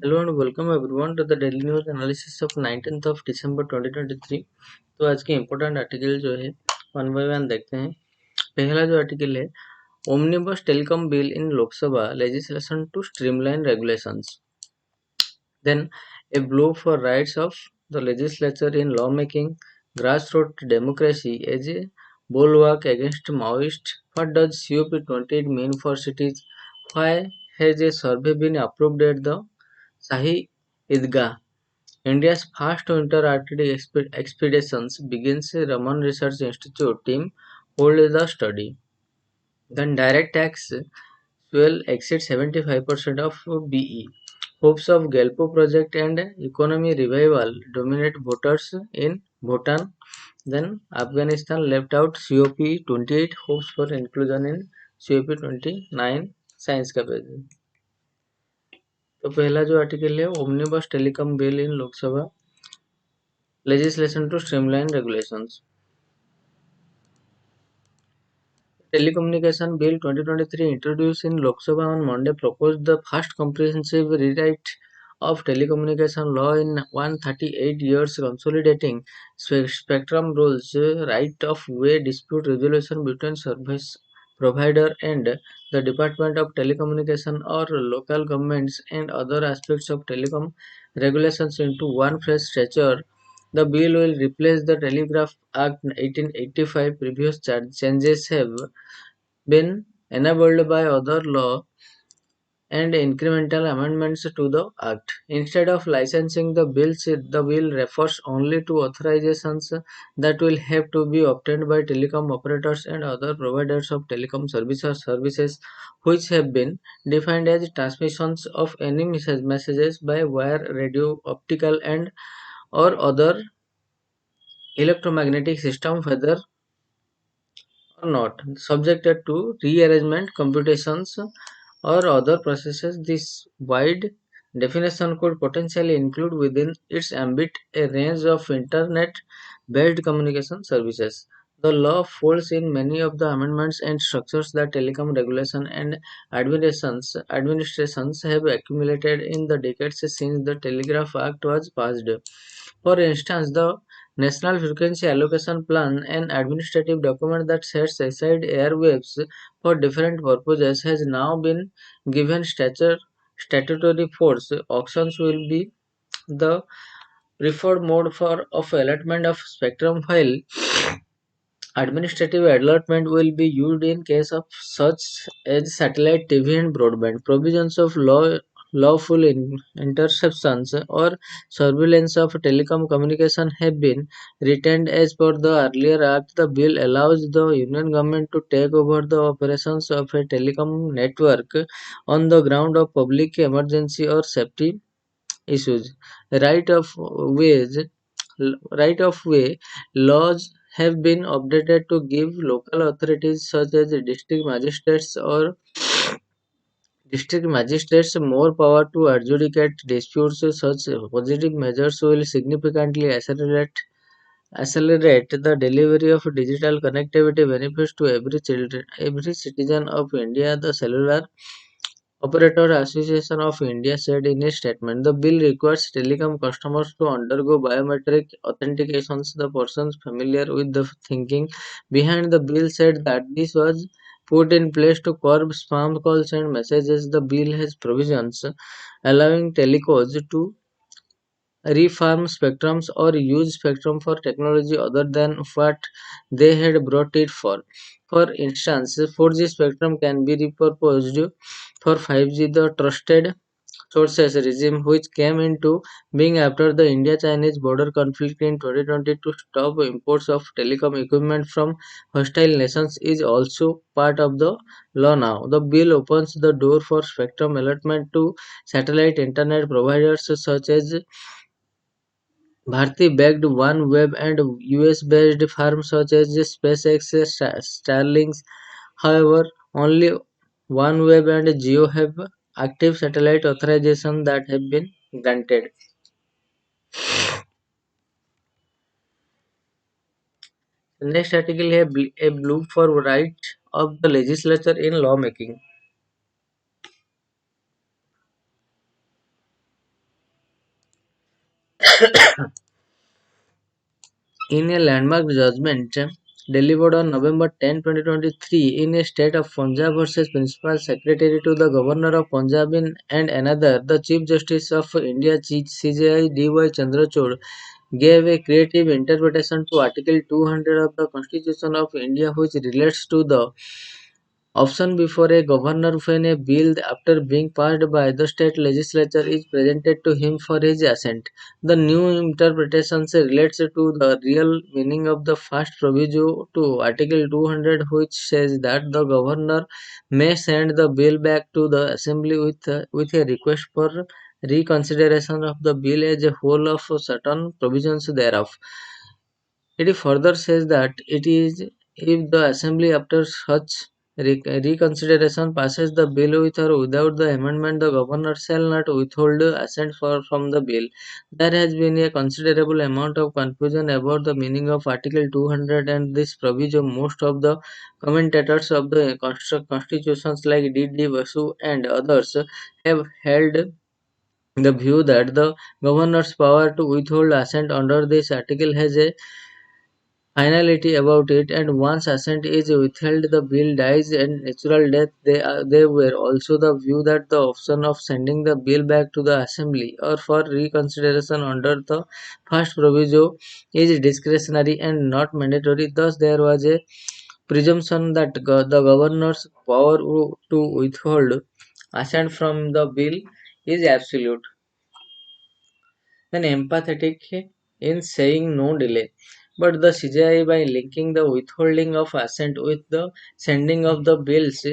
Hello and welcome everyone to the daily news analysis of 19th of December 2023। तो आज के important article जो है वन बाय वन देखते हैं। पहला जो आर्टिकल है, omnibus telecom bill in Lok Sabha legislation to streamline regulations. Then a blow for rights of the legislature in lawmaking, grassroots democracy as a bulwark against Maoist. What does COP28 mean for cities? Why has a survey been approved at the Shahi Idgah? India's first winter Arctic expeditions begins. A Raman Research Institute team hold the study. Then direct tax fuel exceeds 75% of BE. Hopes of Gelpo project and economy revival dominate voters in Bhutan. Then Afghanistan left out COP28 hopes for inclusion in COP29 science का पेज। तो पहला जो article है, omnibus telecom bill in Lok Sabha legislation to streamline regulations. Telecommunication Bill 2023 introduced in Lok Sabha on Monday proposed the first comprehensive rewrite of telecommunication law in 138 years, consolidating spectrum rules, right of way dispute resolution between service provider and the Department of Telecommunication or local governments, and other aspects of telecom regulations into one fresh stature. The bill will replace the Telegraph Act 1885. Previous changes have been enabled by other law and incremental amendments to the Act. Instead of licensing the bill refers only to authorizations that will have to be obtained by telecom operators and other providers of telecom services which have been defined as transmissions of any messages by wire, radio, optical and or other electromagnetic system, whether or not subjected to rearrangement, computations, or other processes. This wide definition could potentially include within its ambit a range of internet-based communication services. The law folds in many of the amendments and structures that telecom regulation and administrations have accumulated in the decades since the Telegraph Act was passed. For instance, the National Frequency Allocation Plan, an administrative document that sets aside airwaves for different purposes, has now been given statutory force. Auctions will be the preferred mode of allotment of spectrum, while administrative allotment will be used in case of such as satellite TV and broadband. Provisions of lawful interceptions or surveillance of telecom communication have been retained as per the earlier act. The bill allows the union government to take over the operations of a telecom network on the ground of public emergency or safety issues. Right of ways right of way laws have been updated to give local authorities such as district magistrates more power to adjudicate disputes. Such positive measures will significantly accelerate the delivery of digital connectivity benefits to every citizen of India. The Cellular Operator Association of India said in a statement, the bill requires telecom customers to undergo biometric authentications. The persons familiar with the thinking behind the bill said that this was put in place to curb spam calls and messages. The bill has provisions allowing telecos to refarm spectrums or use spectrum for technology other than what they had brought it for. For instance, 4G spectrum can be repurposed for 5G. The trusted sources regime, which came into being after the India-Chinese border conflict in 2020 to stop imports of telecom equipment from hostile nations, is also part of the law now. The bill opens the door for spectrum allotment to satellite internet providers such as Bharti-backed OneWeb and US-based firms such as SpaceX, Starlink. However, only OneWeb and Geo have active satellite authorization that have been granted. The next article है a blue for right of the legislature in lawmaking. In a landmark judgment delivered on November 10, 2023, in a state of Punjab versus Principal Secretary to the Governor of Punjab and another, the Chief Justice of India CJI D.Y. Chandrachud gave a creative interpretation to Article 200 of the Constitution of India, which relates to the option before a governor when a bill after being passed by the state legislature is presented to him for his assent. The new interpretation relates to the real meaning of the first proviso to Article 200, which says that the governor may send the bill back to the assembly with a request for reconsideration of the bill as a whole of certain provisions thereof. It further says that it is if the assembly after such reconsideration passes the bill with or without the amendment, the governor shall not withhold assent from the bill. There has been a considerable amount of confusion about the meaning of Article 200 and this provision. Most of the commentators of the constitutions like D.D. Basu and others have held the view that the governor's power to withhold assent under this article has a finality about it, and once assent is withheld, the bill dies and natural death. They were also the view that the option of sending the bill back to the assembly or for reconsideration under the first proviso is discretionary and not mandatory. Thus, there was a presumption that the governor's power to withhold assent from the bill is absolute and empathetic in saying no delay. But the CJI, by linking the withholding of assent with the sending of the bills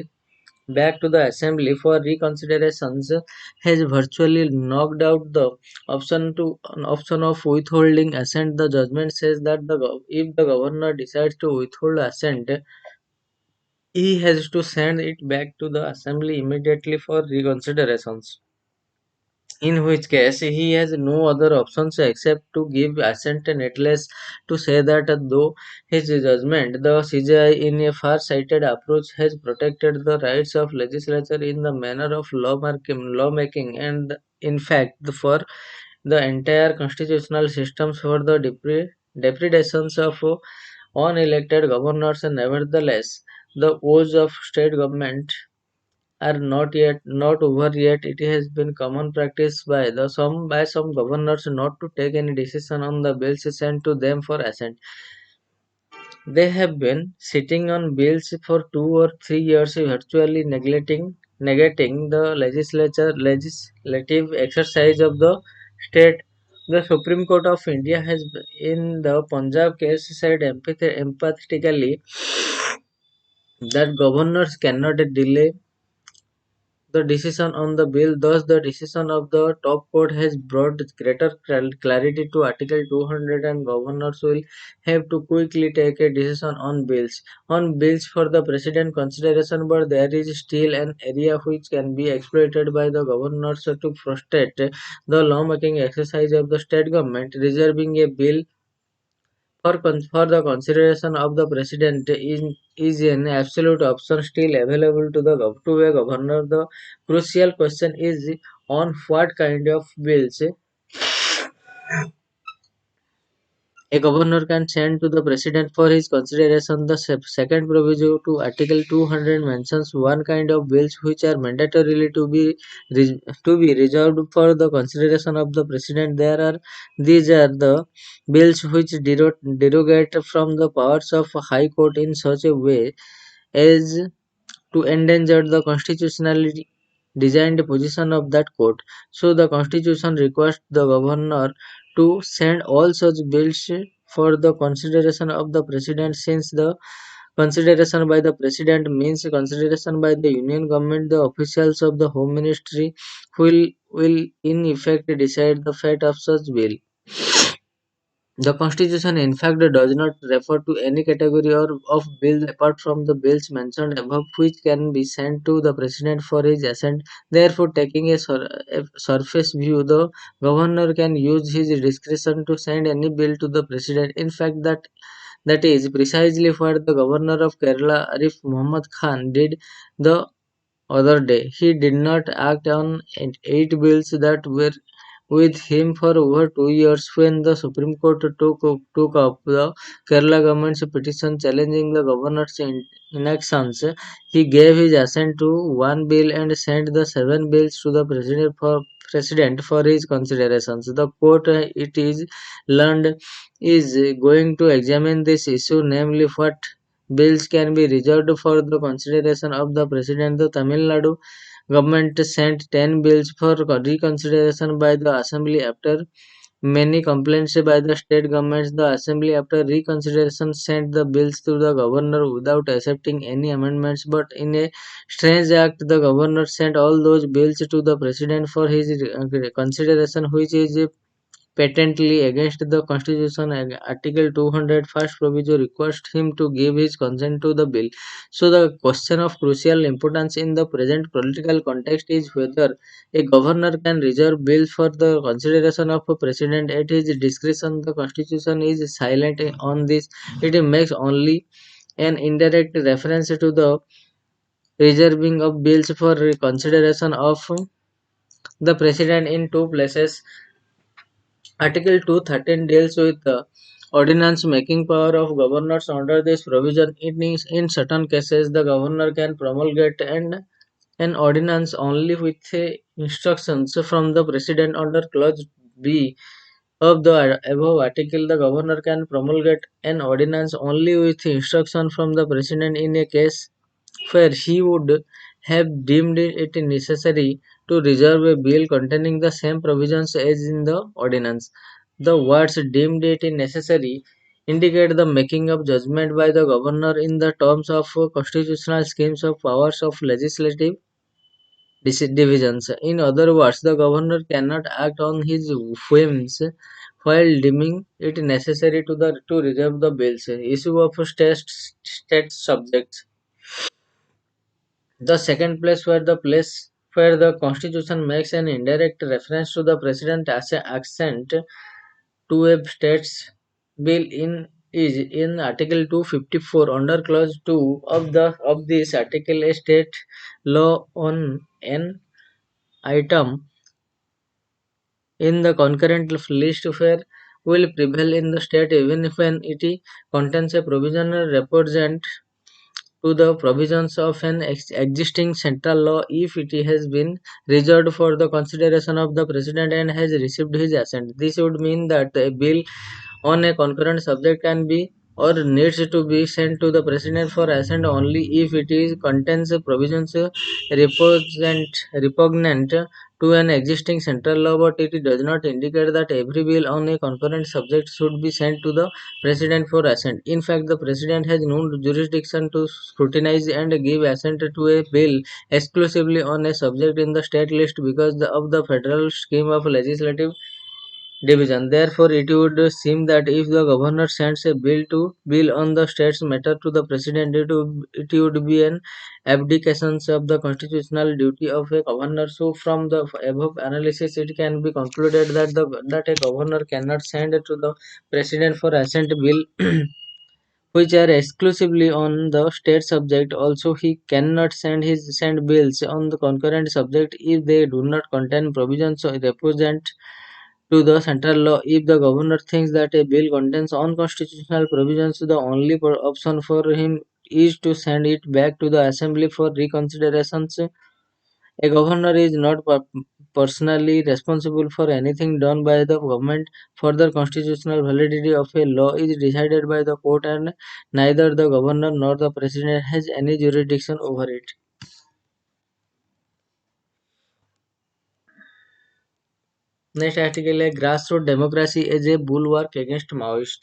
back to the assembly for reconsiderations, has virtually knocked out the option of withholding assent. The judgment says that if the governor decides to withhold assent, he has to send it back to the assembly immediately for reconsiderations, in which case he has no other options except to give assent, and at least to say that though his judgment, the CJI in a far-sighted approach has protected the rights of legislature in the manner of lawmaking and in fact for the entire constitutional systems for the depredations of unelected governors, and nevertheless the woes of state government are not over yet. It has been common practice by some governors not to take any decision on the bills sent to them for assent. They have been sitting on bills for 2 or 3 years, virtually negating the legislative exercise of the state. The Supreme Court of India has, in the Punjab case, said empathetically that governors cannot delay the decision on the bill. Thus, the decision of the top court has brought greater clarity to Article 200, and governors will have to quickly take a decision on bills. On bills for the president consideration, but there is still an area which can be exploited by the governors to frustrate the lawmaking exercise of the state government. Reserving a bill for the consideration of the president is an absolute option still available to to a governor. The crucial question is on what kind of bills a governor can send to the president for his consideration. The second proviso to Article 200 mentions one kind of bills which are mandatorily to be reserved for the consideration of the president. These are the bills which derogate from the powers of High Court in such a way as to endanger the constitutionally designed position of that court. So the constitution requires the governor to send all such bills for the consideration of the president. Since the consideration by the president means consideration by the union government, the officials of the home ministry will in effect decide the fate of such bill. The constitution in fact does not refer to any category of bills apart from the bills mentioned above, which can be sent to the president for his assent. Therefore, taking a surface view, the governor can use his discretion to send any bill to the president. In fact, that is precisely what the governor of Kerala, Arif Muhammad Khan, did the other day. He did not act on eight bills that were with him for over 2 years. When the Supreme Court took up the Kerala government's petition challenging the governor's inactions, he gave his assent to one bill and sent the seven bills to the president for his considerations. The court, it is learned, is going to examine this issue, namely what bills can be reserved for the consideration of the president. The Tamil Nadu government sent 10 bills for reconsideration by the assembly after many complaints by the state governments. The assembly, after reconsideration, sent the bills to the governor without accepting any amendments. But in a strange act, the governor sent all those bills to the president for his consideration, which is patently against the Constitution. Article 200 first proviso requires him to give his consent to the bill. So the question of crucial importance in the present political context is whether a governor can reserve bills for the consideration of a president at his discretion. The Constitution is silent on this. It makes only an indirect reference to the reserving of bills for consideration of the president in two places. Article 213 deals with the ordinance making power of governors. Under this provision, in certain cases, the governor can promulgate an ordinance only with instructions from the president. Under clause B of the above article, the governor can promulgate an ordinance only with instruction from the president in a case where he would have deemed it necessary to reserve a bill containing the same provisions as in the ordinance. The words deemed it necessary indicate the making of judgment by the governor in the terms of constitutional schemes of powers of legislative divisions. In other words, the governor cannot act on his whims while deeming it necessary to reserve the bills. Issue of state subjects. The second place where the Constitution makes an indirect reference to the President as an accent to a state's bill in is in Article 254. Under Clause 2 of this article, a state law on an item in the concurrent list where will prevail in the state even when it contains a provision represent to the provisions of an existing central law if it has been reserved for the consideration of the president and has received his assent. This would mean that a bill on a concurrent subject can be or needs to be sent to the president for assent only if it is contains provisions repugnant to an existing central law, but it does not indicate that every bill on a concurrent subject should be sent to the president for assent. In fact, the president has no jurisdiction to scrutinize and give assent to a bill exclusively on a subject in the state list because of the federal scheme of legislative division. Therefore, it would seem that if the governor sends a bill on the state's matter to the president, it would be an abdication of the constitutional duty of a governor. So, from the above analysis, it can be concluded that a governor cannot send to the president for assent bill which are exclusively on the state subject. Also, he cannot send bills on the concurrent subject if they do not contain provisions or represent to the central law. If the governor thinks that a bill contains unconstitutional provisions, the only option for him is to send it back to the assembly for reconsiderations. A governor is not personally responsible for anything done by the government. Further, constitutional validity of a law is decided by the court, and neither the governor nor the president has any jurisdiction over it. Next article है grassroots democracy as a bulwark against Maoist.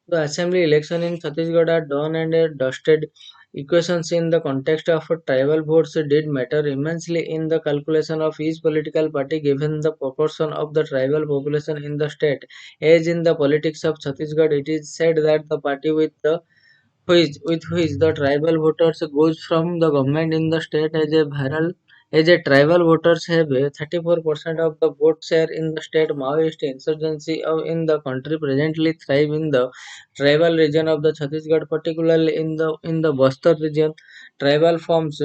The assembly election in Chhattisgarh are done and dusted. Equations in the context of tribal votes did matter immensely in the calculation of each political party given the proportion of the tribal population in the state. As in the politics of Chhattisgarh, it is said that the party with which the tribal voters goes from the government in the state as a viral As a tribal voters have 34% of the vote share in the state, Maoist insurgency in the country presently thrive in the tribal region of the Chhattisgarh, particularly in the Bastar region. Tribal forms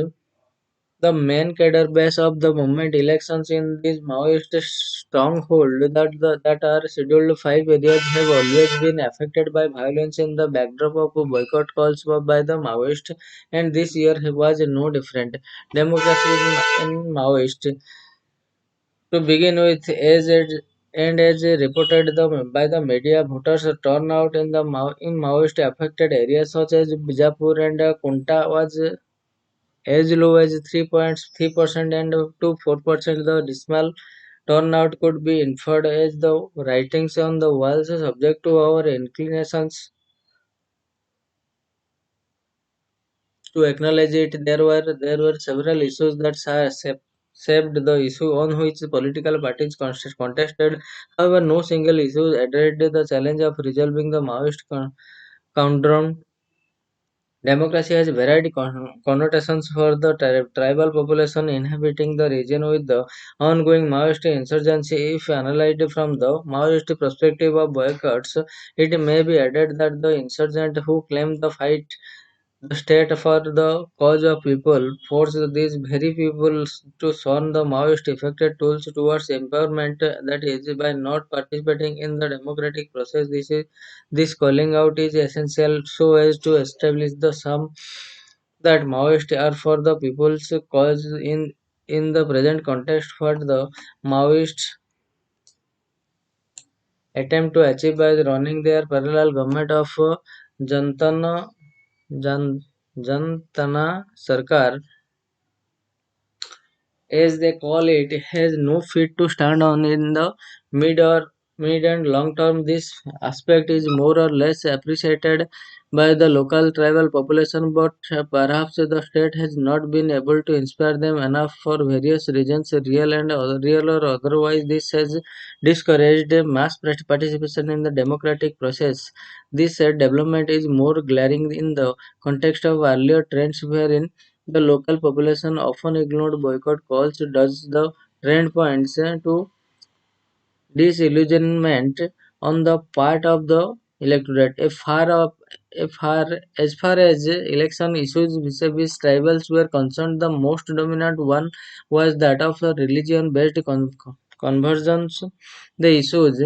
the main cadre base of the movement. Elections in this Maoist stronghold that are scheduled 5 areas have always been affected by violence in the backdrop of boycott calls by the Maoist, and this year was no different. Democracy in Maoist. To begin with, as reported by the media, voters turnout in Maoist affected areas such as Bijapur and Kunta was as low as 3.3% and to 4%. The dismal turnout could be inferred as the writings on the walls subject to our inclinations to acknowledge it. There were several issues that shaped the issue on which political parties contested. However, no single issue addressed the challenge of resolving the Maoist countdown. Democracy has varied connotations for the tribal population inhabiting the region with the ongoing Maoist insurgency. If analyzed from the Maoist perspective of boycotts, it may be added that the insurgent who claim the fight the state for the cause of people forced these very people to shun the Maoist effective tools towards empowerment, that is, by not participating in the democratic process. This calling out is essential so as to establish the sum that Maoists are for the people's cause in the present context. What the Maoists attempt to achieve by running their parallel government of Jantana Jan, Jantana Sarkar, as they call it, has no feet to stand on in the mid or mid and long term. This aspect is more or less appreciated by the local tribal population, but perhaps the state has not been able to inspire them enough for various reasons, real or otherwise. This has discouraged mass participation in the democratic process. This development is more glaring in the context of earlier trends wherein the local population often ignored boycott calls. Does the trend points to disillusionment on the part of the electorate. As far as election issues vis-a-vis tribals were concerned, the most dominant one was that of the religion-based conversions. The issues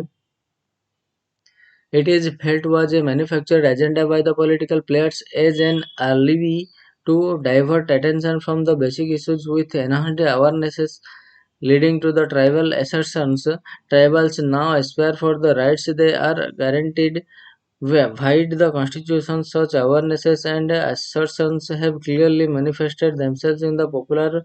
it is felt was a manufactured agenda by the political players as an alibi to divert attention from the basic issues with enhanced awarenesses leading to the tribal assertions. Tribals now aspire for the rights they are guaranteed via the constitution. Such awarenesses and assertions have clearly manifested themselves in the popular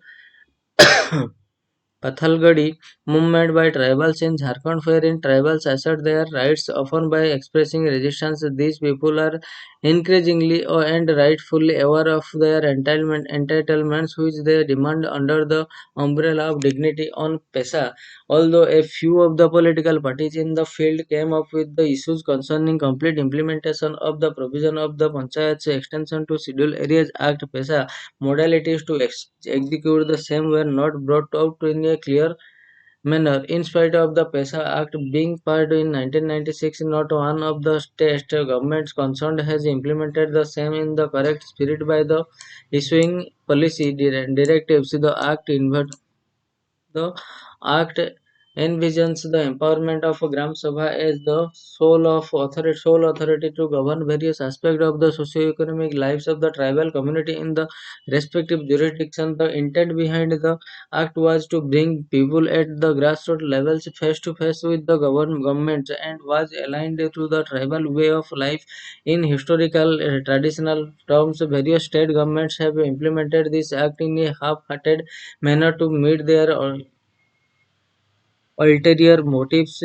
Pathalgadi movement by tribals in Jharkhand, wherein tribals assert their rights often by expressing resistance. These people are increasingly and rightfully aware of their entitlements which they demand under the umbrella of dignity on PESA. Although a few of the political parties in the field came up with the issues concerning complete implementation of the provision of the Panchayat's extension to Scheduled Areas Act PESA, modalities to execute the same were not brought out in a clear manner. In spite of the PESA Act being passed in 1996, not one of the state governments concerned has implemented the same in the correct spirit by the issuing policy directives. The Act envisions the empowerment of a Gram Sabha as the sole authority to govern various aspects of the socio-economic lives of the tribal community in the respective jurisdiction. The intent behind the Act was to bring people at the grassroots levels face to face with the government and was aligned to the tribal way of life. In historical traditional terms, various state governments have implemented this Act in a half-hearted manner to meet their ulterior motives.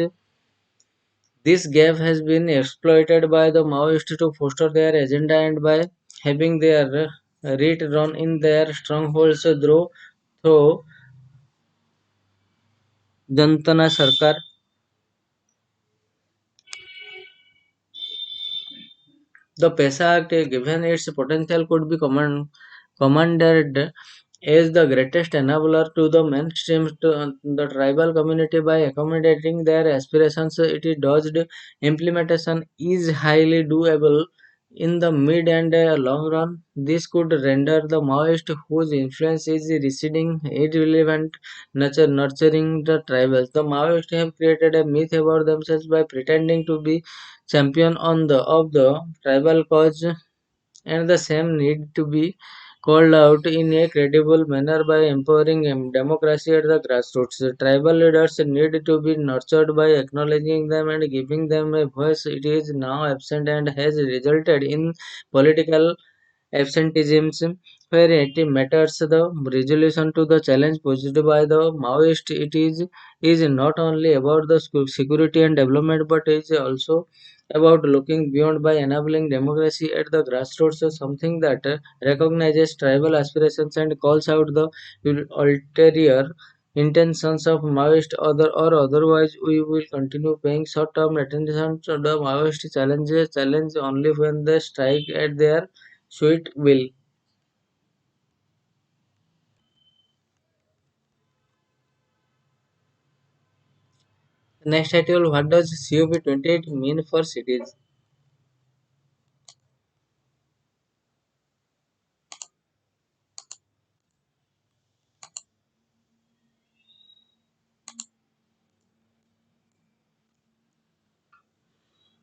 This gap has been exploited by the Maoists to foster their agenda and by having their read run in their strongholds through Jantana Sarkar. The PESA Act, given its potential, could be commanded as the greatest enabler to the mainstream to the tribal community by accommodating their aspirations. It is dodged implementation is highly doable in the mid and long run. This could render the Maoist whose influence is receding irrelevant, nurturing the tribals. The Maoists have created a myth about themselves by pretending to be champion on the of the tribal cause, and the same need to be called out in a credible manner by empowering democracy at the grassroots. The tribal leaders need to be nurtured by acknowledging them and giving them a voice. It is now absent and has resulted in political absenteeism, where it matters the resolution to the challenge posed by the Maoist. It is not only about the security and development, but is also about looking beyond by enabling democracy at the grassroots, something that recognizes tribal aspirations and calls out the ulterior intentions of Maoist or otherwise we will continue paying short-term attention to the Maoist challenge only when they strike at their sweet will. Next title, what does COP28 mean for cities?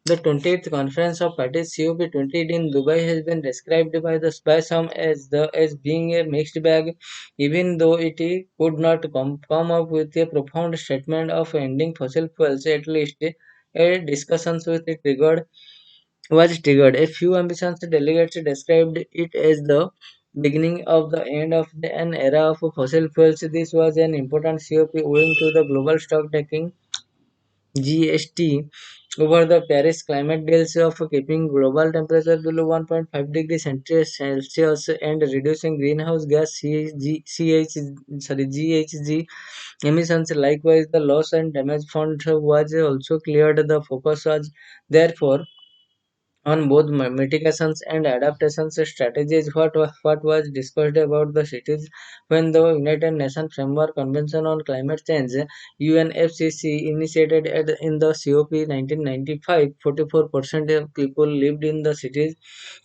The 20th Conference of Parties COP28 in Dubai has been described by some as being a mixed bag, even though could not come up with a profound statement of ending fossil fuels. At least a discussions with it was triggered. A few ambitious delegates described it as the beginning of the end of an era of fossil fuels. This was an important COP owing to the global stock taking GST over the Paris climate deals of keeping global temperature below 1.5 degrees Celsius and reducing greenhouse gas GHG emissions. Likewise, the loss and damage fund was also cleared. The focus was therefore on both mitigations and adaptations strategies. What was discussed about the cities when the United Nations Framework Convention on Climate Change UNFCCC initiated in the COP 1995. 44% of people lived in the cities.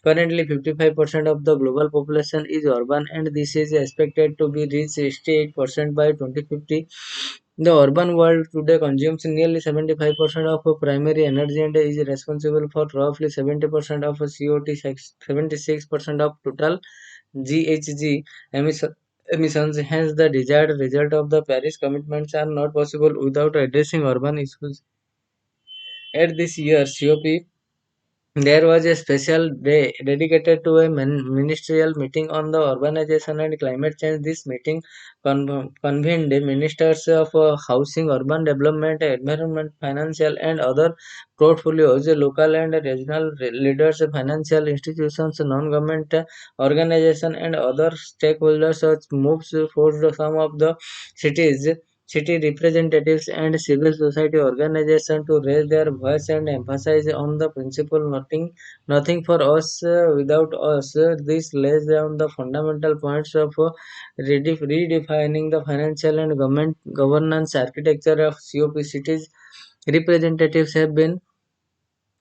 Currently, 55% of the global population is urban, and this is expected to be reached 68% by 2050. The urban world today consumes nearly 75% of primary energy and is responsible for roughly 70% of CO2, 76% of total GHG emissions. Hence, the desired result of the Paris commitments are not possible without addressing urban issues. At this year's COP, there was a special day dedicated to a ministerial meeting on the urbanization and climate change. This meeting convened ministers of housing, urban development, environment, financial, and other portfolios, local and regional leaders, financial institutions, non-government organizations, and other stakeholders. Such moves forced some of the cities city representatives and civil society organizations to raise their voice and emphasize on the principle nothing for us without us. This lays down the fundamental points of redefining the financial and government governance architecture of COP cities. Representatives have been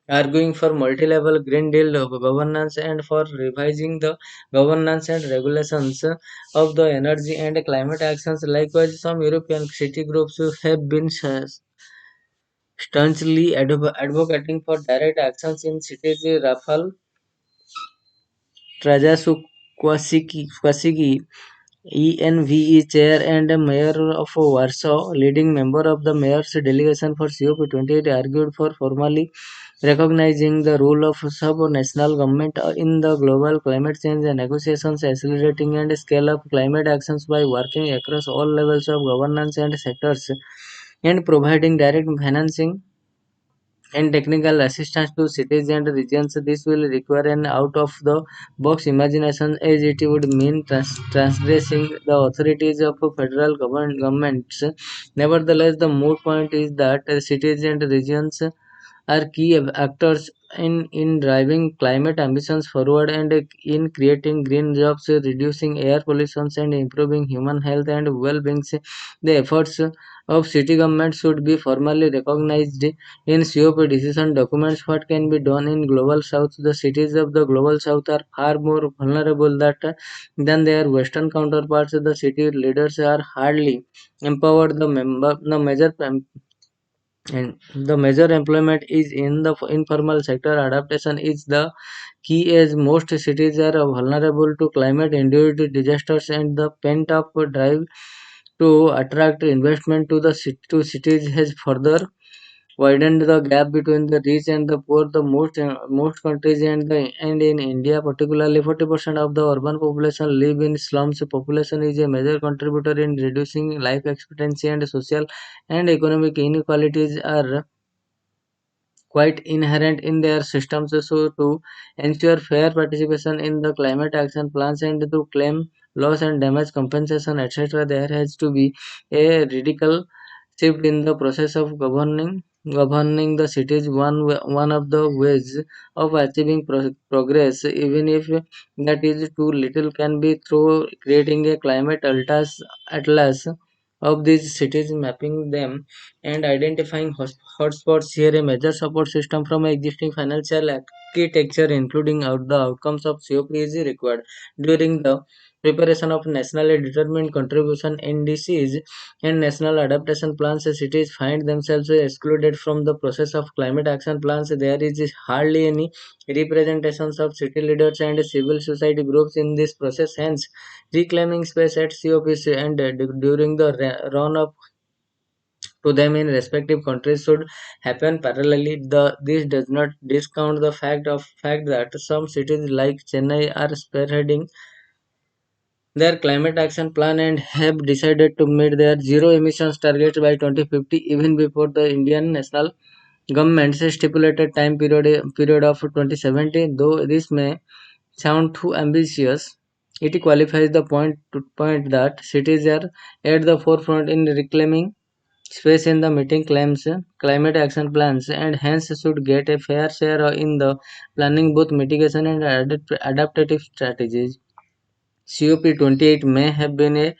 arguing for multi-level green deal of governance and for revising the governance and regulations of the energy and climate actions. Likewise, some European city groups have been staunchly advocating for direct actions in cities. Rafal Trzaskowski, ENVE chair and mayor of Warsaw, leading member of the mayor's delegation for COP28, argued for formally recognizing the role of sub-national government in the global climate change negotiations, accelerating and scale up climate actions by working across all levels of governance and sectors, and providing direct financing and technical assistance to cities and regions. This will require an out-of-the-box imagination, as it would mean transgressing the authorities of federal governments. Nevertheless, the moot point is that cities and regions are key actors in driving climate ambitions forward and in creating green jobs, reducing air pollution, and improving human health and well-being. The efforts of city government should be formally recognized in COP decision documents. What can be done in global south? The cities of the global south are far more vulnerable than their western counterparts. The city leaders are hardly empowered. The major and the major employment is in the informal sector. Adaptation is the key as most cities are vulnerable to climate-induced disasters, and the pent-up drive to attract investment to cities has further widened the gap between the rich and the poor. The most countries and in India particularly 40% of the urban population live in slums. Population is a major contributor in reducing life expectancy, and social and economic inequalities are quite inherent in their systems. So, to ensure fair participation in the climate action plans and to claim loss and damage compensation, etc., there has to be a radical shift in the process of governing the cities. One of the ways of achieving progress, even if that is too little, can be through creating a atlas of these cities, mapping them and identifying hotspots. Here a major support system from existing financial architecture, including the outcomes of COP, is required. During the preparation of nationally determined contribution NDCs and national adaptation plans, cities find themselves excluded from the process of climate action plans. There is hardly any representations of city leaders and civil society groups in this process. Hence, reclaiming space at COPs and during the run up to them in respective countries should happen parallelly. This does not discount the fact that some cities like Chennai are spearheading their climate action plan and have decided to meet their zero emissions targets by 2050 even before the Indian national government's stipulated period of 2017. Though this may sound too ambitious, it qualifies the point that cities are at the forefront in reclaiming space in the meeting claims climate action plans, and hence should get a fair share in the planning both mitigation and adaptive strategies. COP28 may have been a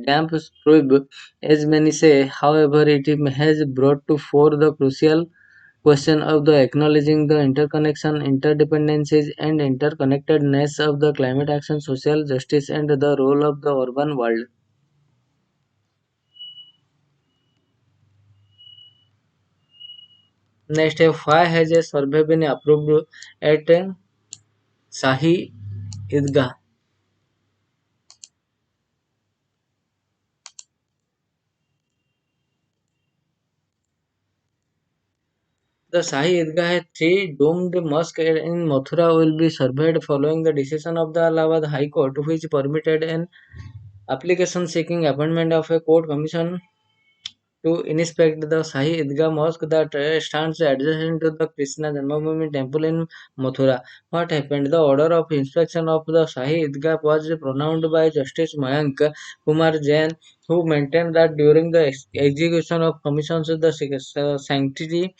damp squib, as many say. However, it has brought to fore the crucial question of the acknowledging the interconnection, interdependencies, and interconnectedness of the climate action, social justice, and the role of the urban world. Next, why has a survey been approved at Shahi Idgah? The Shahi Idgah has three domed mosques in Mathura will be surveyed following the decision of the Allahabad High Court, which permitted an application seeking appointment of a court commission to inspect the Shahi Idgah mosque that stands adjacent to the Krishna Janmabhoomi temple in Mathura. What happened? The order of inspection of the Shahi Idgah was pronounced by Justice Mayank Kumar Jain, who maintained that during the execution of commissions, the sanctity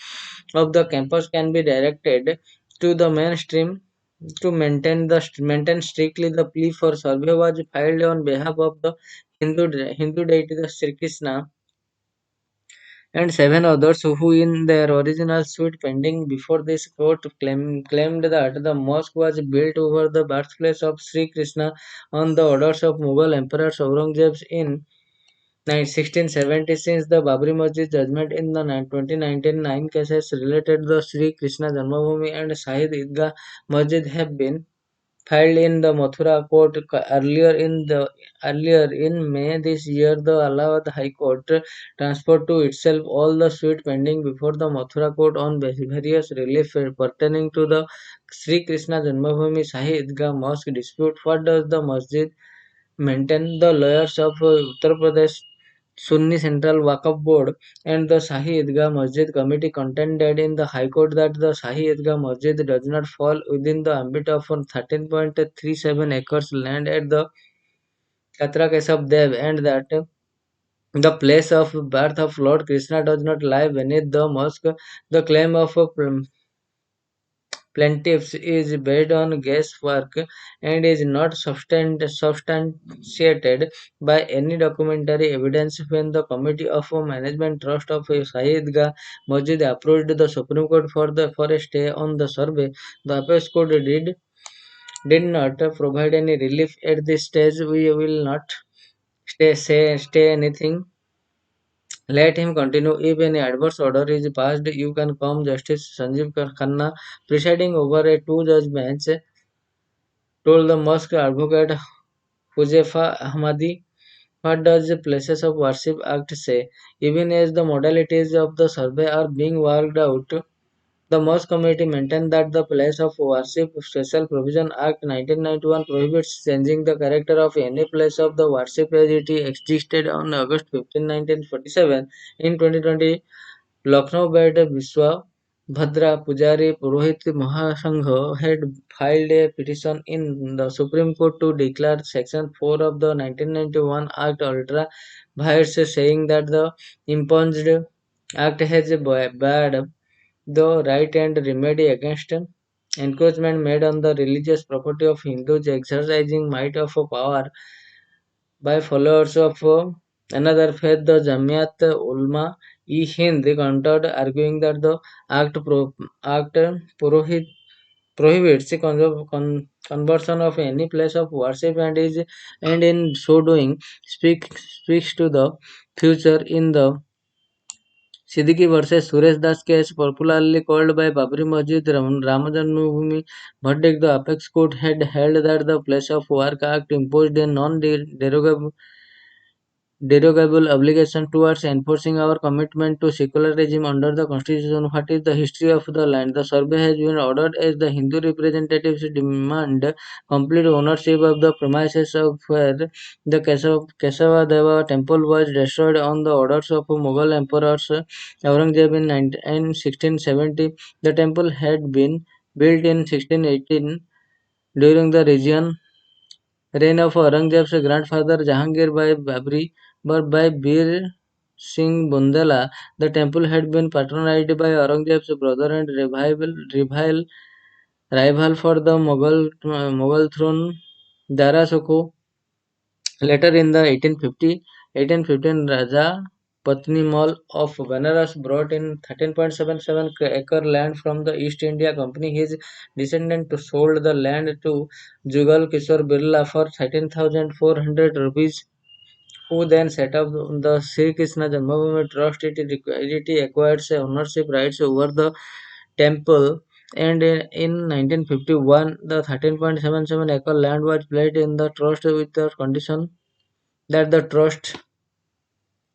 of the campus can be directed to the mainstream to maintain strictly. The plea for survey was filed on behalf of the Hindu deity the Sri Krishna and seven others who in their original suit pending before this court claimed that the mosque was built over the birthplace of Sri Krishna on the orders of Mughal Emperor Aurangzeb in 1670. Since the Babri Masjid judgment in the 2019, nine cases related to the Sri Krishna Janmabhoomi and Shahid Idgah Masjid have been filed in the Mathura court. Earlier in May this year, the Allahabad High Court transferred to itself all the suit pending before the Mathura court on various relief pertaining to the Sri Krishna Janmabhoomi Shahi Idgah Mosque dispute. What does the masjid maintain? The lawyers of Uttar Pradesh Sunni Central Waqf Board and the Shahi Idgah Masjid Committee contended in the High Court that the Shahi Idgah Masjid does not fall within the ambit of 13.37 acres land at the Katra Kesab Dev, and that The place of birth of Lord Krishna does not lie beneath the mosque. The claim of plaintiffs is based on guesswork and is not substantiated by any documentary evidence. When the Committee of Management Trust of Shahid Gah Masjid approached the Supreme Court for a stay on the survey, the appeals court did not provide any relief at this stage. We will not stay anything. Let him continue. If any adverse order is passed, you can come. Justice Sanjeev Khanna, presiding over a two-judge bench, told the mosque advocate Huzefa Ahmadi. What does the Places of Worship Act say? Even as the modalities of the survey are being worked out, the Mosque Committee maintained that the Place of Worship Special Provision Act 1991 prohibits changing the character of any place of the worship as it existed on August 15, 1947. In 2020, Lucknow-based Viswabhadra Pujari Purohit Mahasangh had filed a petition in the Supreme Court to declare Section 4 of the 1991 Act ultra vires, saying that the impunged act has barred the right and remedy against encroachment made on the religious property of Hindus exercising might of power by followers of another faith. The Jamiat Ulama-e-Hind countered, arguing that the act prohibits the conversion of any place of worship and in so doing speaks to the future. In the Siddiqui versus Suresh Das case, popularly called by Babri Masjid Ramajanmabhoomi verdict, the apex court had held that the Place of Work Act imposed a non-derogable obligation towards enforcing our commitment to secularism under the constitution. What is the history of the land? The survey has been ordered as the Hindu representatives demand complete ownership of the premises of where the Kesava Deva temple was destroyed on the orders of Mughal emperors Aurangzeb in 1670. The temple had been built in 1618 during the reign of Aurangzeb's grandfather Jahangir by Babri, but by Bir Singh Bundela. The temple had been patronized by Aurangzeb's brother and rival for the Mughal throne, Dara Shikoh. Later in the 1815 Raja Patni of Benares brought in 13.77 acre land from the East India Company. His descendant sold the land to Jugal Kishore Birla for 13,400 rupees, who then set up the Sri Krishna Janmabhoomi Trust. It acquired ownership rights over the temple, and in 1951 the 13.77 acre land was placed in the trust with the condition that the trust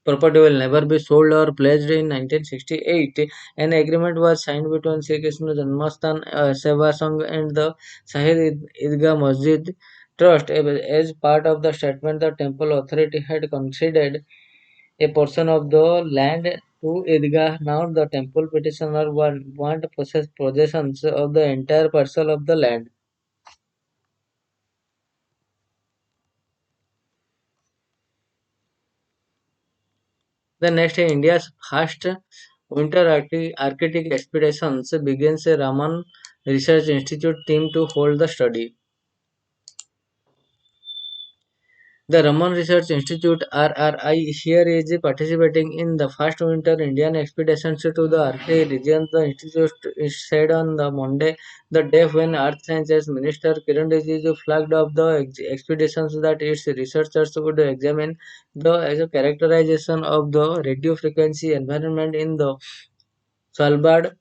property will never be sold or pledged. In 1968, an agreement was signed between Sri Krishna Janmasthan Seva Sangh and the Shahid Idgah Masjid Trust. As part of the statement, the temple authority had conceded a portion of the land to Idgah. Now the temple petitioner want possessions of the entire parcel of the land. The next, India's first winter Arctic expeditions begins. A Raman Research Institute team to hold the study. The Raman Research Institute (RRI) here is participating in the first winter Indian expeditions to the Arctic region. The institute said on the Monday, the day when Earth Sciences Minister Kiran Rijiju flagged off the expeditions, that its researchers would examine the characterization of the radio frequency environment in the Svalbard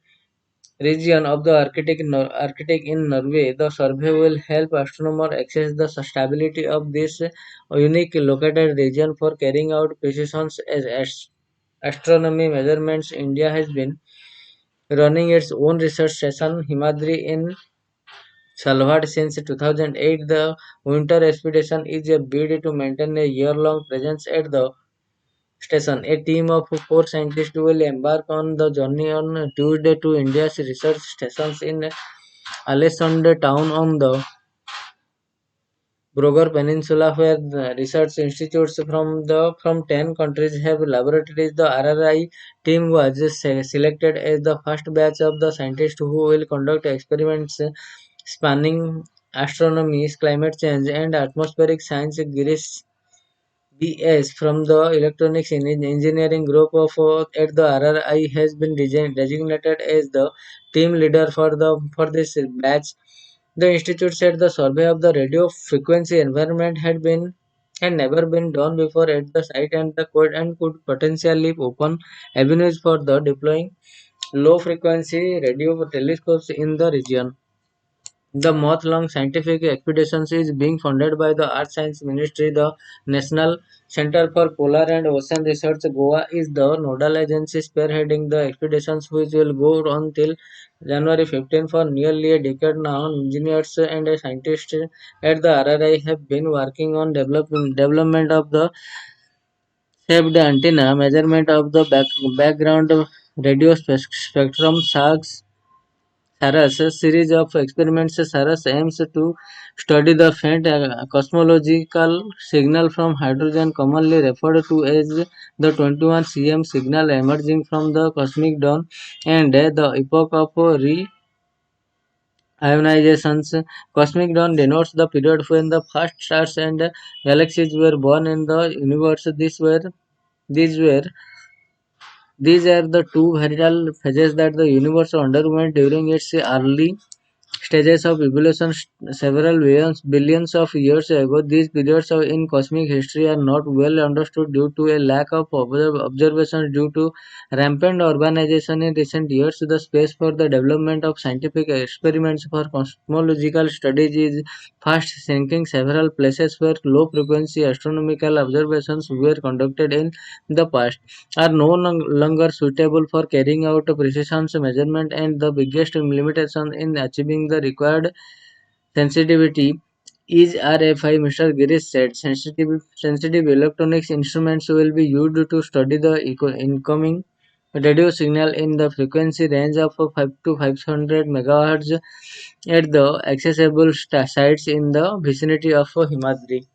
region of the Arctic in Norway. The survey will help astronomers assess the stability of this unique located region for carrying out precision astronomy measurements. India has been running its own research station, Himadri, in Svalbard since 2008. The winter expedition is a bid to maintain a year-long presence at the station. A team of four scientists will embark on the journey on Tuesday to India's research stations in Alessandra town on the Broger Peninsula, where the research institutes from 10 countries have laboratories. The RRI team was selected as the first batch of the scientists who will conduct experiments spanning astronomy, climate change, and atmospheric science. Girish BS from the Electronics Engineering Group of at the RRI has been designated as the team leader for this batch. The institute said the survey of the radio frequency environment had never been done before at the site and could potentially open avenues for the deploying low frequency radio telescopes in the region. The month-long scientific expedition is being funded by the Earth Science Ministry. The National Center for Polar and Ocean Research, Goa, is the nodal agency spearheading the expeditions, which will go on till January 15 for nearly a decade now. Engineers and scientists at the RRI have been working on development of the shaped antenna, measurement of the background radio spectrum, SARS, a series of experiments. Saras aims to study the faint cosmological signal from hydrogen, commonly referred to as the 21 cm signal emerging from the cosmic dawn, and the epoch of re-ionizations. Cosmic dawn denotes the period when the first stars and galaxies were born in the universe. These were these are the two vital phases that the universe underwent during its early stages of evolution several billions of years ago. These periods in cosmic history are not well understood due to a lack of observations due to rampant urbanization in recent years. The space for the development of scientific experiments for cosmological studies is fast sinking. Several places where low frequency astronomical observations were conducted in the past are no longer suitable for carrying out precision measurement, and the biggest limitation in achieving the required sensitivity is RFI. Mr. Girish said sensitive electronics instruments will be used to study the incoming radio signal in the frequency range of 5 to 500 MHz at the accessible sites in the vicinity of Himadri.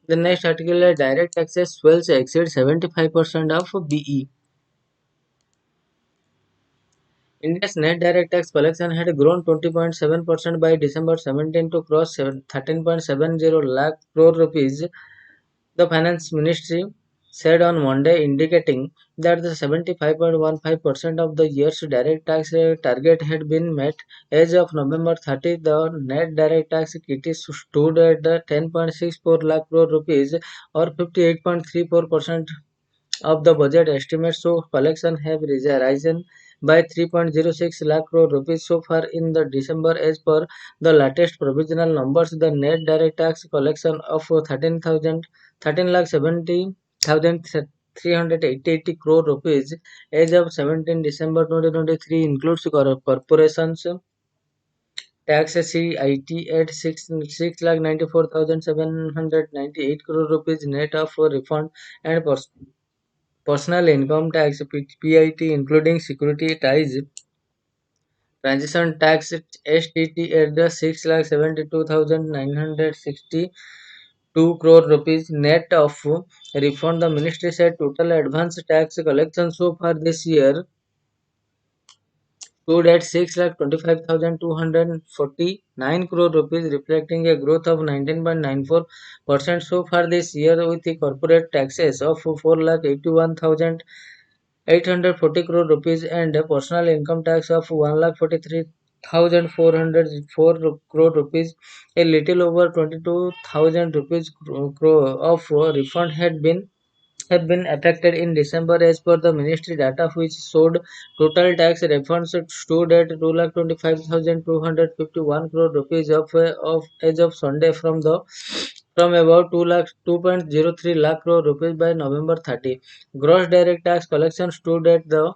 The next article is direct taxes swells exceed 75% of BE. India's net direct tax collection had grown 20.7% by December 17 to cross 13.70 lakh crore rupees, the Finance Ministry said on Monday, indicating that the 75.15% of the year's direct tax target had been met. As of November 30, the net direct tax kitty stood at the 10.64 lakh crore rupees, or 58.34% of the budget estimates. So collection have risen by 3.06 lakh crore rupees so far in the December. As per the latest provisional numbers, the net direct tax collection of 13 lakh 70,380 crore rupees as of 17 December 2023 includes corporations tax CIT at 6 lakh 94,798 crore rupees net of refund, and personal income tax PIT including security ties transition tax STT at the 6,72,962 crore rupees net of refund. The ministry said total advance tax collection so far this year stood at 6,25,249 crore rupees, reflecting a growth of 19.94% so far this year, with the corporate taxes of 4,81,840 crore rupees and a personal income tax of 1,43,404 crore rupees. A little over 22,000 rupees of refund have been affected in December as per the ministry data, which showed total tax refunds stood at 2,25,251 crore rupees of as of Sunday from about 2.03 lakh crore rupees by November 30. Gross direct tax collection stood at the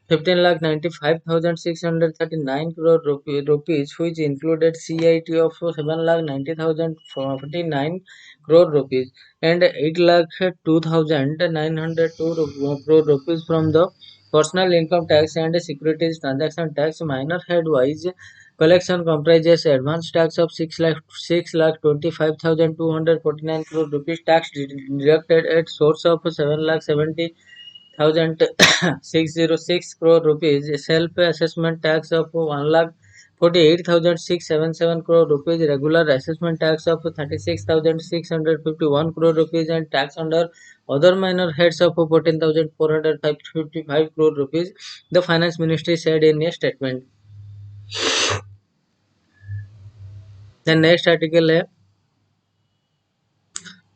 15 lakh 95,639 crore rupees, which included CIT of 7 lakh 90,049 crore rupees and 8 lakh 2,902 crore rupees from the Personal income tax and securities transaction tax. Minor head-wise collection comprises advance tax of 6,25,249 crore rupees, tax deducted at source of 7,70,606 crore rupees, self-assessment tax of 1,48,677 crore rupees, regular assessment tax of 36,651 crore rupees, and tax under other minor heads of 14,455 crore rupees, the finance ministry said in a statement. The next article है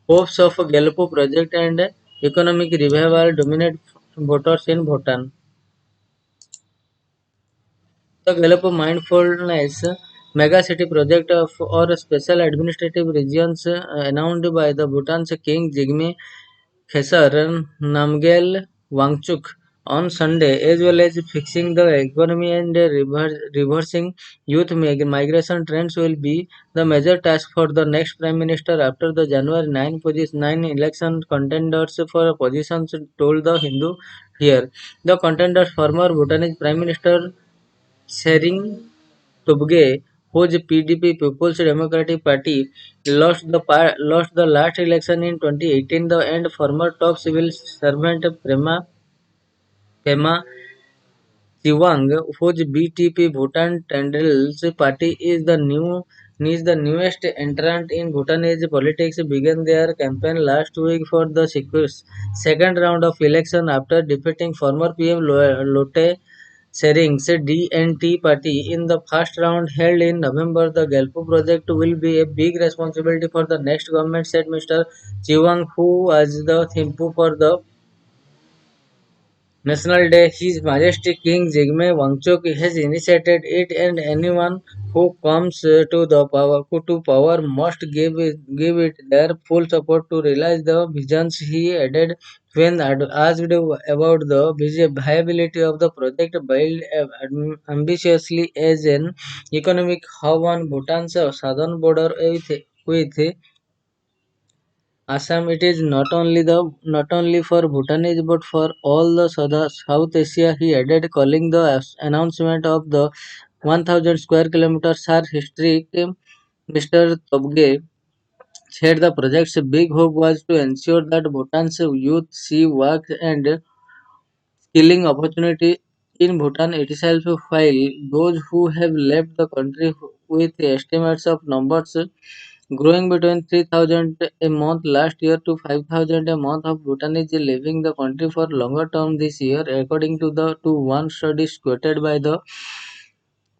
hopes of Galpo project and economic revival dominate voters in Bhutan. The Galpo Mindfulness Megacity project or special administrative regions announced by the Bhutan's King Jigme Khesar Namgyel Wangchuk on Sunday, as well as fixing the economy and reversing youth migration trends, will be the major task for the next Prime Minister after the January 9 election. Contenders for positions told the Hindu here. The contenders, former Bhutanese Prime Minister Sering Tobge, whose PDP People's Democratic Party lost the last election in 2018, and former top civil servant Pema Chivang, whose BTP Bhutan Tendrils party is the newest entrant in Bhutanese politics, began their campaign last week for the second round of election after defeating former PM Lotte Sering's DNT party in the first round held in November. The Galpo project will be a big responsibility for the next government, said Mr. Chiwang, who was the Thimphu for the National Day. His Majesty King Jigme Wangchuk has initiated it, and anyone who comes to power must give it their full support to realize the visions. He added when asked about the viability of the project, built ambitiously as an economic hub on Bhutan's southern border with Assam. It is not only for Bhutanese but for all the South Asia, he added, calling the announcement of the 1,000 square kilometers are historic. Mr. Tobge said the project's big hope was to ensure that Bhutan's youth see work and skilling opportunity in Bhutan itself, while those who have left the country with estimates of numbers growing between 3,000 a month last year to 5,000 a month of Bhutanese leaving the country for longer term this year, according to one study quoted by the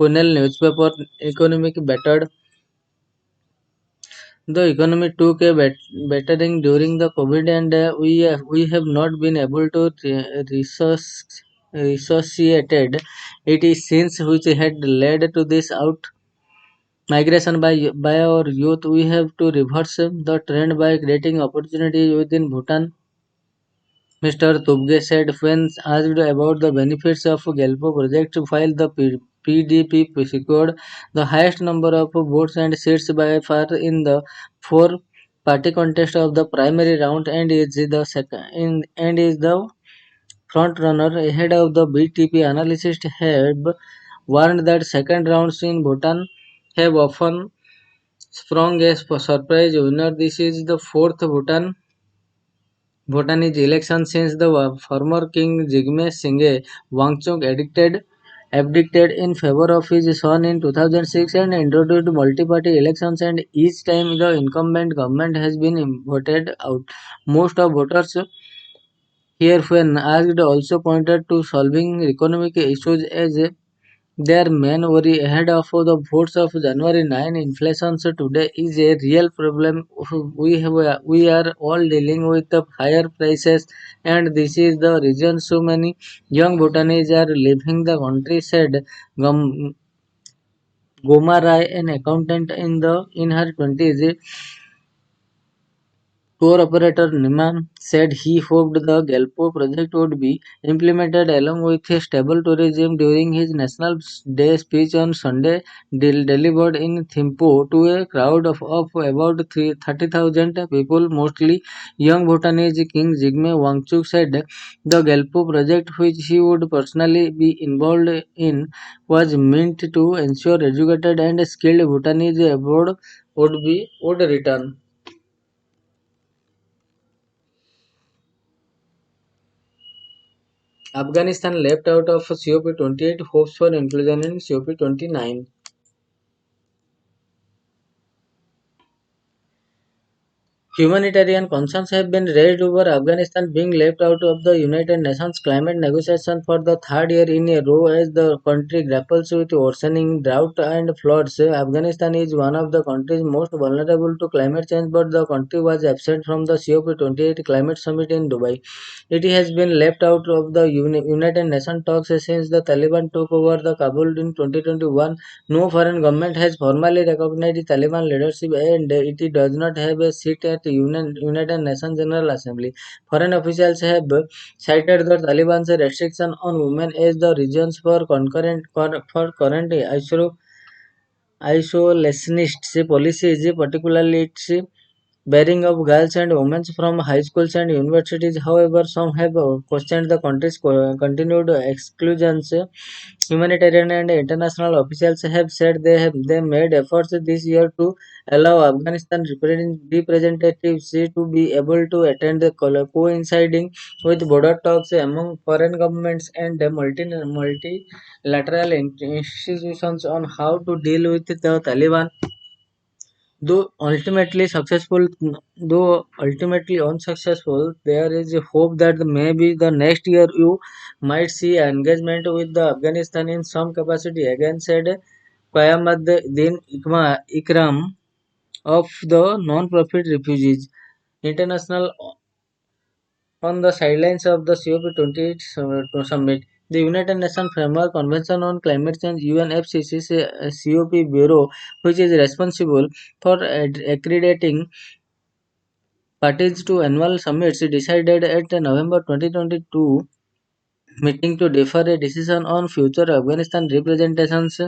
Kunel newspaper. Economic bettered The economy took a battering during the COVID, and we have not been able to resuscitate it is since, which had led to this out migration by our youth. We have to reverse the trend by creating opportunities within Bhutan, Mr. Tubge said when asked about the benefits of Gelpo project. While the PDP secured the highest number of votes and seats by far in the four-party contest of the primary round, and is the front runner ahead of the BTP, analysts have warned that second rounds in Bhutan have often sprung as a surprise winner. This is the fourth Bhutanese election since the former king Jigme Singye Wangchuk abdicated in favor of his son in 2006 and introduced multi-party elections, and each time the incumbent government has been voted out. Most of voters here, when asked, also pointed to solving economic issues as their main worry ahead of the votes of January 9. Inflation today is a real problem. We are all dealing with the higher prices, and this is the reason so many young Bhutanese are leaving the country, said Goma Rai, an accountant in her 20s. Tour operator Niman said he hoped the Galpo project would be implemented along with a stable tourism during his National Day speech on Sunday, delivered in Thimphu to a crowd of about 30,000 people, mostly young Bhutanese. King Jigme Wangchuk said the Galpo project, which he would personally be involved in, was meant to ensure educated and skilled Bhutanese abroad would return. Afghanistan left out of COP28 hopes for inclusion in COP29. Humanitarian concerns have been raised over Afghanistan being left out of the United Nations climate negotiation for the third year in a row as the country grapples with worsening drought and floods. Afghanistan is one of the countries most vulnerable to climate change, but the country was absent from the COP28 climate summit in Dubai. It has been left out of the United Nations talks since the Taliban took over the Kabul in 2021. No foreign government has formally recognized Taliban leadership and it does not have a seat at United Nations General Assembly. Foreign officials have cited the Taliban's restriction on women as the reasons for current isolationist policies, particularly its bearing of girls and women from high schools and universities. However, some have questioned the country's continued exclusions. Humanitarian and international officials have said they made efforts this year to allow Afghanistan representatives to be able to attend the coinciding with border talks among foreign governments and multilateral institutions on how to deal with the Taliban. Though ultimately unsuccessful, there is a hope that maybe the next year you might see engagement with the Afghanistan in some capacity again, said Qayamuddin Ikram of the non-profit Refugees International on the sidelines of the COP28 summit. The United Nations Framework Convention on Climate Change UNFCCC COP Bureau, which is responsible for accrediting parties to annual summits, decided at the November 2022 meeting to defer a decision on future Afghanistan representations.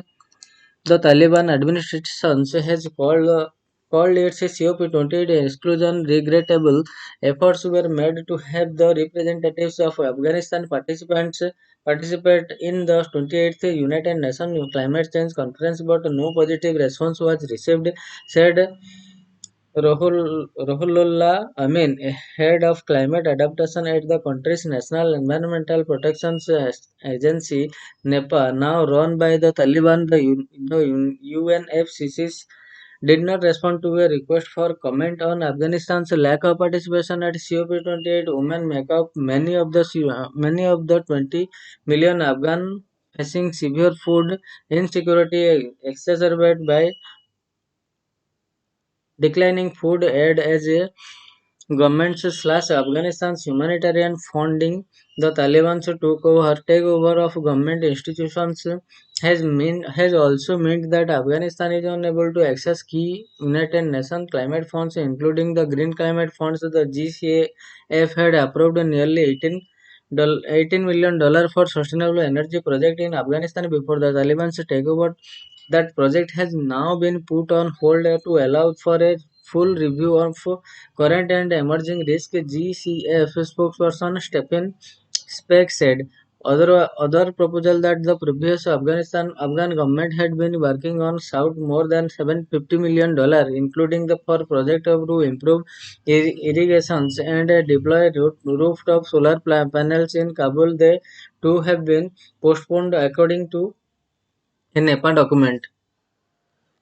The Taliban administration has called its COP28 exclusion regrettable. Efforts were made to have the representatives of Afghanistan participate in the 28th United Nations Climate Change Conference, but no positive response was received, said Rohulullah Amin, a head of climate adaptation at the country's National Environmental Protection Agency, NEPA, now run by the Taliban. The UNFCCC did not respond to a request for comment on Afghanistan's lack of participation at COP28. Women make up many of the 20 million Afghan facing severe food insecurity exacerbated by declining food aid as a government slash Afghanistan's humanitarian funding. The Taliban took over takeover of government institutions has also meant that Afghanistan is unable to access key United Nations climate funds, including the Green Climate Funds. The GCAF had approved nearly 18 million dollars for sustainable energy project in Afghanistan before the Taliban's takeover. That project has now been put on hold to allow for a full review of current and emerging risk. GCF spokesperson Stephen Speck said other proposal that the previous Afghan government had been working on sought more than $750 million, including the for project of to improve irrigations and deploy rooftop solar panels in Kabul. They too have been postponed according to a NEPA document.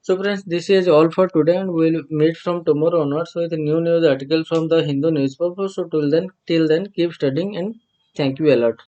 So friends, this is all for today and we'll meet from tomorrow onwards with a new news article from the Hindu newspaper. So till then, keep studying and thank you a lot.